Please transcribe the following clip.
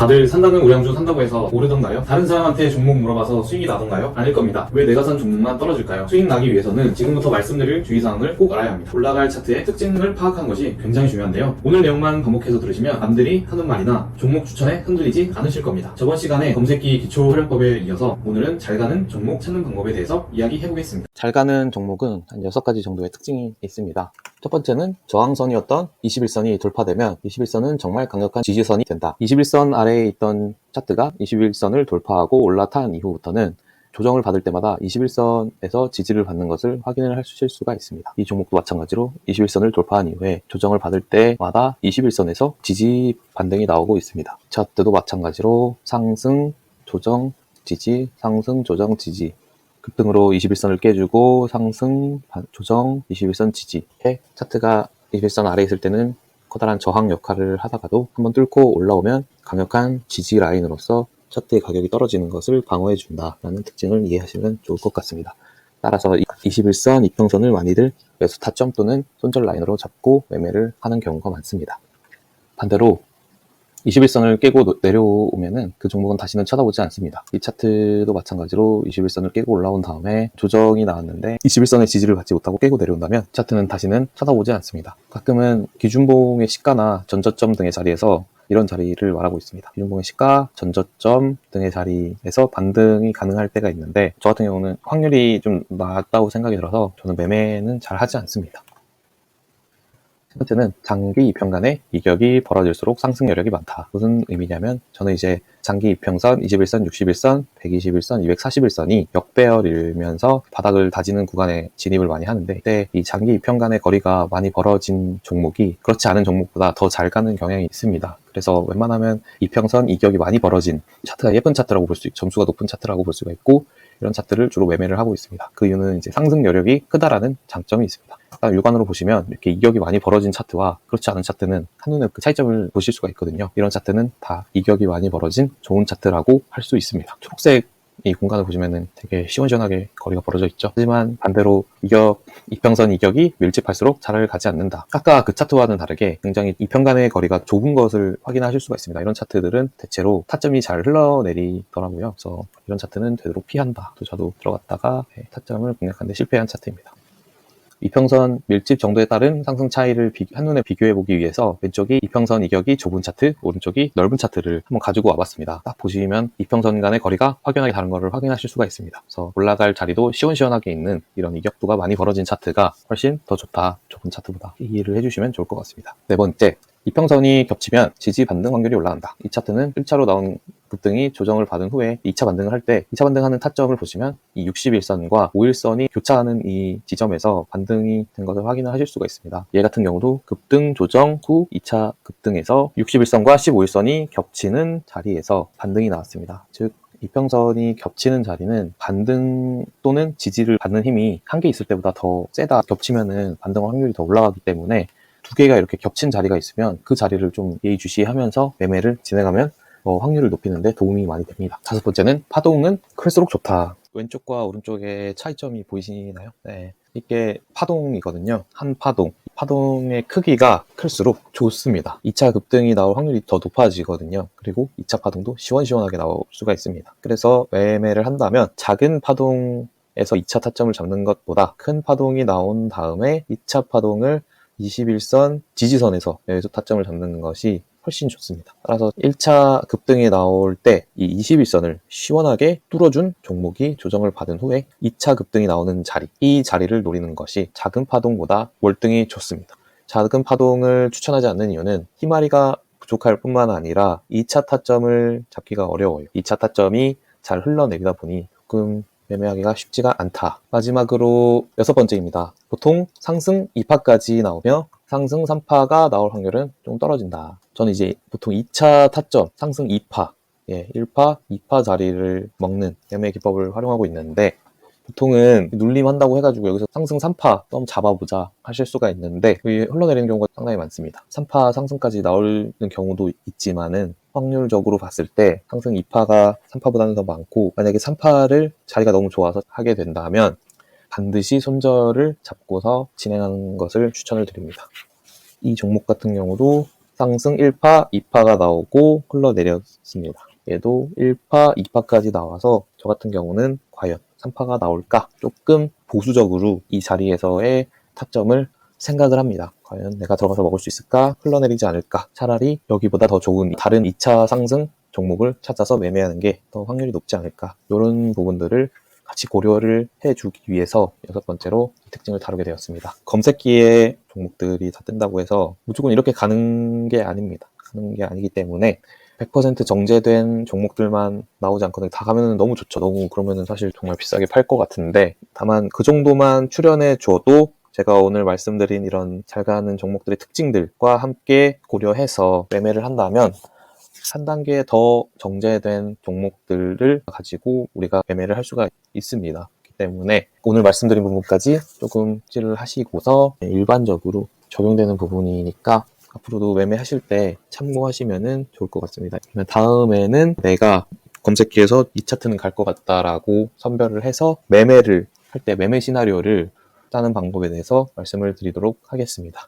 다들 산다는 우량주 산다고 해서 오르던가요? 다른 사람한테 종목 물어봐서 수익이 나던가요? 아닐 겁니다. 왜 내가 산 종목만 떨어질까요? 수익 나기 위해서는 지금부터 말씀드릴 주의사항을 꼭 알아야 합니다. 올라갈 차트의 특징을 파악하는 것이 굉장히 중요한데요. 오늘 내용만 반복해서 들으시면 남들이 하는 말이나 종목 추천에 흔들리지 않으실 겁니다. 저번 시간에 검색기 기초활용법에 이어서 오늘은 잘 가는 종목 찾는 방법에 대해서 이야기해보겠습니다. 잘 가는 종목은 한 6가지 정도의 특징이 있습니다. 첫 번째는 저항선이었던 21선이 돌파되면 21선은 정말 강력한 지지선이 된다. 21선 아래에 있던 차트가 21선을 돌파하고 올라탄 이후부터는 조정을 받을 때마다 21선에서 지지를 받는 것을 확인을 하실 수가 있습니다. 이 종목도 마찬가지로 21선을 돌파한 이후에 조정을 받을 때마다 21선에서 지지 반등이 나오고 있습니다. 차트도 마찬가지로 상승, 조정, 지지, 상승, 조정, 지지 급등으로 21선을 깨주고 상승, 조정, 21선 지지해 차트가 21선 아래에 있을 때는 커다란 저항 역할을 하다가도 한번 뚫고 올라오면 강력한 지지 라인으로서 차트의 가격이 떨어지는 것을 방어해준다라는 특징을 이해하시면 좋을 것 같습니다. 따라서 21선 이평선을 많이들 매수 타점 또는 손절 라인으로 잡고 매매를 하는 경우가 많습니다. 반대로 21선을 깨고 내려오면은 그 종목은 다시는 쳐다보지 않습니다. 이 차트도 마찬가지로 21선을 깨고 올라온 다음에 조정이 나왔는데 21선의 지지를 받지 못하고 깨고 내려온다면 차트는 다시는 쳐다보지 않습니다. 가끔은 기준봉의 시가나 전저점 등의 자리에서 이런 자리를 말하고 있습니다. 기준봉의 시가, 전저점 등의 자리에서 반등이 가능할 때가 있는데 저 같은 경우는 확률이 좀 낮다고 생각이 들어서 저는 매매는 잘 하지 않습니다. 첫 번째는 장기 이평간의 이격이 벌어질수록 상승 여력이 많다. 무슨 의미냐면 저는 이제 장기 이평선, 21선, 61선, 121선, 241선이 역배열이면서 바닥을 다지는 구간에 진입을 많이 하는데 그때 이 장기 이평간의 거리가 많이 벌어진 종목이 그렇지 않은 종목보다 더 잘 가는 경향이 있습니다. 그래서 웬만하면 이평선, 이격이 많이 벌어진 차트가 예쁜 차트라고 볼 수 있고 점수가 높은 차트라고 볼 수가 있고 이런 차트를 주로 매매를 하고 있습니다. 그 이유는 이제 상승 여력이 크다라는 장점이 있습니다. 일단 육안으로 보시면 이렇게 이격이 많이 벌어진 차트와 그렇지 않은 차트는 한눈에 그 차이점을 보실 수가 있거든요. 이런 차트는 다 이격이 많이 벌어진 좋은 차트라고 할 수 있습니다. 초록색 이 공간을 보시면은 되게 시원시원하게 거리가 벌어져 있죠. 하지만 반대로 이평선 이격이 밀집할수록 잘 가지 않는다. 아까 그 차트와는 다르게 굉장히 이평간의 거리가 좁은 것을 확인하실 수가 있습니다. 이런 차트들은 대체로 타점이 잘 흘러내리더라고요. 그래서 이런 차트는 되도록 피한다. 또 저도 들어갔다가 타점을 공략하는데 실패한 차트입니다. 이평선 밀집 정도에 따른 상승 차이를 한눈에 비교해보기 위해서 왼쪽이 이평선 이격이 좁은 차트, 오른쪽이 넓은 차트를 한번 가지고 와봤습니다. 딱 보시면 이평선 간의 거리가 확연하게 다른 것을 확인하실 수가 있습니다. 그래서 올라갈 자리도 시원시원하게 있는 이런 이격도가 많이 벌어진 차트가 훨씬 더 좋다, 좁은 차트보다 이해를 해주시면 좋을 것 같습니다. 네 번째, 이평선이 겹치면 지지 반등 확률이 올라간다. 이 차트는 1차로 나온 급등이 조정을 받은 후에 2차 반등을 할 때 2차 반등하는 타점을 보시면 이 61선과 51선이 교차하는 이 지점에서 반등이 된 것을 확인을 하실 수가 있습니다. 얘 같은 경우도 급등 조정 후 2차 급등에서 61선과 15일선이 겹치는 자리에서 반등이 나왔습니다. 즉 이평선이 겹치는 자리는 반등 또는 지지를 받는 힘이 한 개 있을 때보다 더 세다. 겹치면은 반등 확률이 더 올라가기 때문에 두 개가 이렇게 겹친 자리가 있으면 그 자리를 좀 예의주시하면서 매매를 진행하면 확률을 높이는 데 도움이 많이 됩니다. 다섯 번째는 파동은 클수록 좋다. 왼쪽과 오른쪽의 차이점이 보이시나요? 네, 이게 파동이거든요. 한 파동의 크기가 클수록 좋습니다. 2차 급등이 나올 확률이 더 높아지거든요. 그리고 2차 파동도 시원시원하게 나올 수가 있습니다. 그래서 매매를 한다면 작은 파동에서 2차 타점을 잡는 것보다 큰 파동이 나온 다음에 2차 파동을 21선 지지선에서 여기서 타점을 잡는 것이 훨씬 좋습니다. 따라서 1차 급등이 나올 때 이 21선을 시원하게 뚫어준 종목이 조정을 받은 후에 2차 급등이 나오는 자리, 이 자리를 노리는 것이 작은 파동보다 월등히 좋습니다. 작은 파동을 추천하지 않는 이유는 희마리가 부족할 뿐만 아니라 2차 타점을 잡기가 어려워요. 2차 타점이 잘 흘러내리다 보니 조금 매매하기가 쉽지가 않다. 마지막으로 6번째입니다. 보통 상승 2파까지 나오며 상승 3파가 나올 확률은 좀 떨어진다. 저는 이제 보통 2차 타점, 상승 2파, 1파, 2파 자리를 먹는 매매 기법을 활용하고 있는데 보통은 눌림한다고 해가지고 여기서 상승 3파 좀 잡아보자 하실 수가 있는데 흘러내리는 경우가 상당히 많습니다. 3파 상승까지 나오는 경우도 있지만은 확률적으로 봤을 때 상승 2파가 3파보다는 더 많고 만약에 3파를 자리가 너무 좋아서 하게 된다면 반드시 손절을 잡고서 진행하는 것을 추천을 드립니다. 이 종목 같은 경우도 상승 1파, 2파가 나오고 흘러내렸습니다. 얘도 1파, 2파까지 나와서 저 같은 경우는 과연 3파가 나올까? 조금 보수적으로 이 자리에서의 타점을 생각을 합니다. 과연 내가 들어가서 먹을 수 있을까? 흘러내리지 않을까? 차라리 여기보다 더 좋은 다른 2차 상승 종목을 찾아서 매매하는 게 더 확률이 높지 않을까? 이런 부분들을 같이 고려를 해주기 위해서 6번째로 이 특징을 다루게 되었습니다. 검색기에 종목들이 다 뜬다고 해서 무조건 이렇게 가는 게 아닙니다. 가는 게 아니기 때문에 100% 정제된 종목들만 나오지 않거든요. 다 가면 너무 좋죠. 너무 그러면 사실 정말 비싸게 팔 것 같은데, 다만 그 정도만 출연해 줘도 제가 오늘 말씀드린 이런 잘 가는 종목들의 특징들과 함께 고려해서 매매를 한다면 한 단계 더 정제된 종목들을 가지고 우리가 매매를 할 수가 있습니다. 그렇기 때문에 오늘 말씀드린 부분까지 조금 찌를 하시고서 일반적으로 적용되는 부분이니까 앞으로도 매매하실 때 참고하시면 좋을 것 같습니다. 그러면 다음에는 내가 검색기에서 이 차트는 갈 것 같다라고 선별을 해서 매매를 할 때 매매 시나리오를 짜는 방법에 대해서 말씀을 드리도록 하겠습니다.